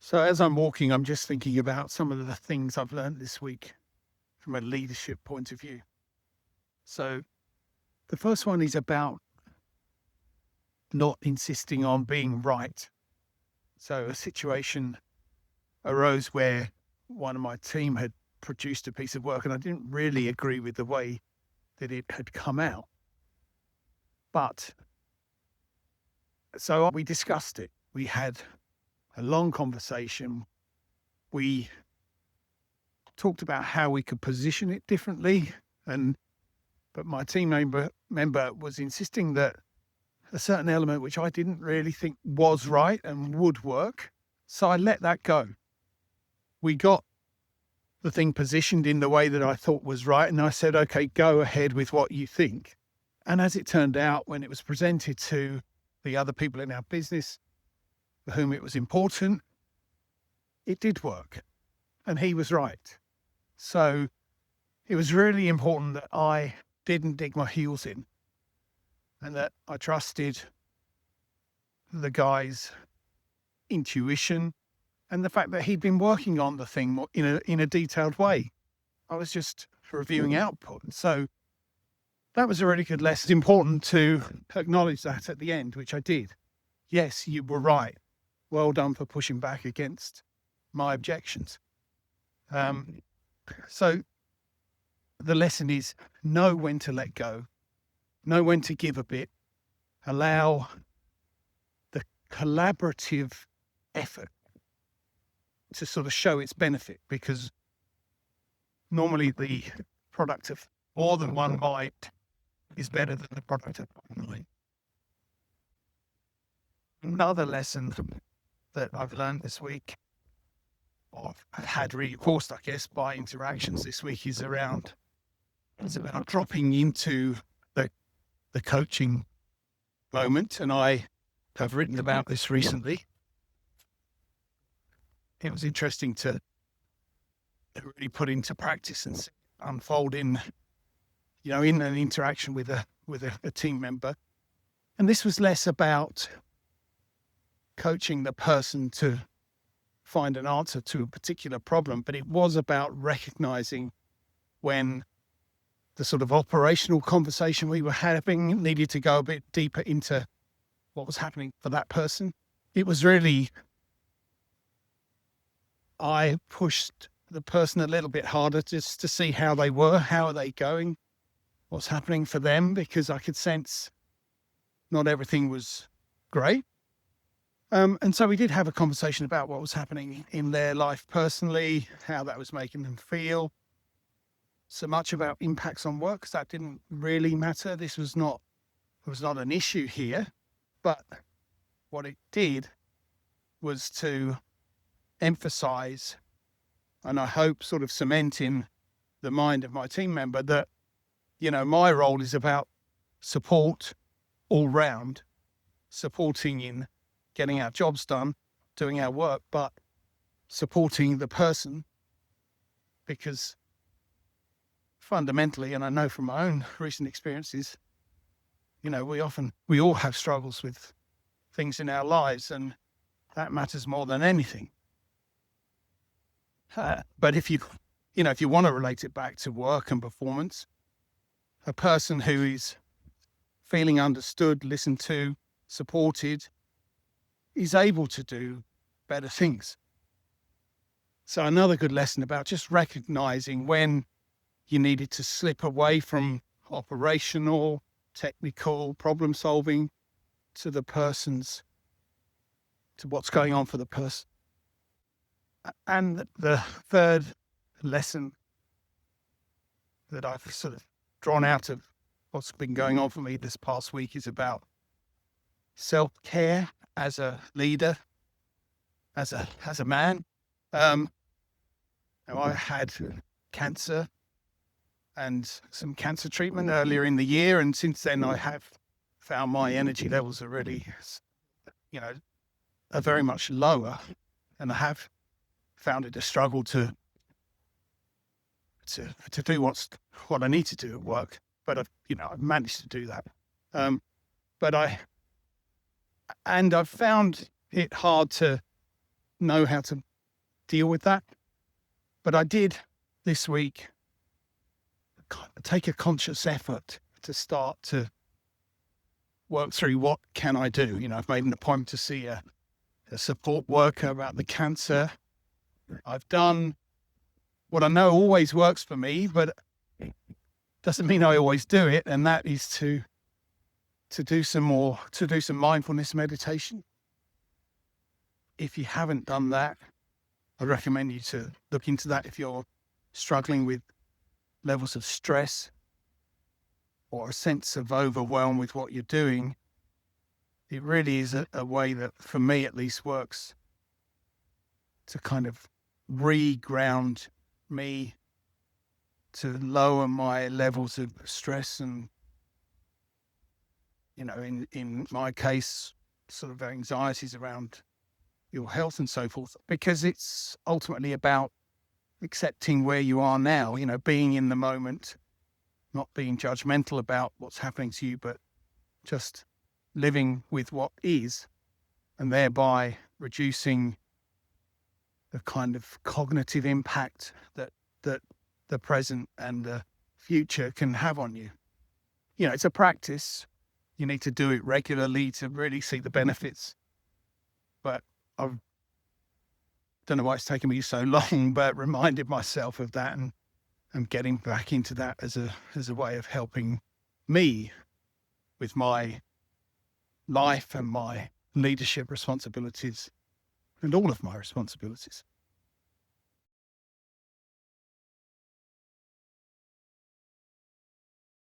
So as I'm walking, I'm just thinking about some of the things I've learned this week from a leadership point of view. So the first one is about not insisting on being right. So a situation arose where one of my team had produced a piece of work and I didn't really agree with the way that it had come out. But so we discussed it. We had a long conversation. We talked about how we could position it differently. But my team member was insisting that a certain element, which I didn't really think was right and would work. So I let that go. We got the thing positioned in the way that I thought was right. And I said, okay, go ahead with what you think. And as it turned out, when it was presented to the other people in our business for whom it was important, it did work. And he was right. So it was really important that I didn't dig my heels in and that I trusted the guy's intuition and the fact that he'd been working on the thing in a detailed way. I was just reviewing output. So that was a really good lesson. It's important to acknowledge that at the end, which I did. Yes, you were right. Well done for pushing back against my objections. So the lesson is know when to let go, know when to give a bit, allow the collaborative effort to sort of show its benefit, because normally the product of more than one mind is better than the product of one mind. Another lesson that I've learned this week, or I've had reinforced, I guess, by interactions this week, is about dropping into the coaching moment. And I have written about this recently. It was interesting to really put into practice and unfold in an interaction with a team member. And this was less about coaching the person to find an answer to a particular problem, but it was about recognizing when the sort of operational conversation we were having needed to go a bit deeper into what was happening for that person. It was really, I pushed the person a little bit harder just to see how they were, how are they going, what's happening for them, because I could sense not everything was great. And so we did have a conversation about what was happening in their life personally, how that was making them feel. So much about impacts on work, because that didn't really matter. This was not an issue here. But what it did was to emphasize, and I hope sort of cement in the mind of my team member, that, my role is about support all round, supporting in getting our jobs done, doing our work, but supporting the person, because fundamentally, and I know from my own recent experiences, we all have struggles with things in our lives, and that matters more than anything. But if you want to relate it back to work and performance, a person who is feeling understood, listened to, supported, is able to do better things. So another good lesson about just recognizing when you needed to slip away from operational, technical problem solving to what's going on for the person. And the third lesson that I've sort of drawn out of what's been going on for me this past week is about self-care as a leader, as a man. Now I had cancer and some cancer treatment earlier in the year, and since then I have found my energy levels are really, are very much lower, and I have found it a struggle to do what I need to do at work. But I've managed to do that. But I've found it hard to know how to deal with that. But I did this week take a conscious effort to start to work through what can I do. I've made an appointment to see a support worker about the cancer. I've done what I know always works for me, but doesn't mean I always do it. And that is to do some mindfulness meditation. If you haven't done that, I recommend you to look into that if you're struggling with levels of stress or a sense of overwhelm with what you're doing. It really is a way that, for me at least, works to kind of re-ground me, to lower my levels of stress and, in my case, sort of anxieties around your health and so forth, because it's ultimately about accepting where you are now, being in the moment, not being judgmental about what's happening to you, but just living with what is, and thereby reducing the kind of cognitive impact that the present and the future can have on you. It's a practice. You need to do it regularly to really see the benefits. But I don't know why it's taken me so long, but reminded myself of that and getting back into that as a way of helping me with my life and my leadership responsibilities and all of my responsibilities.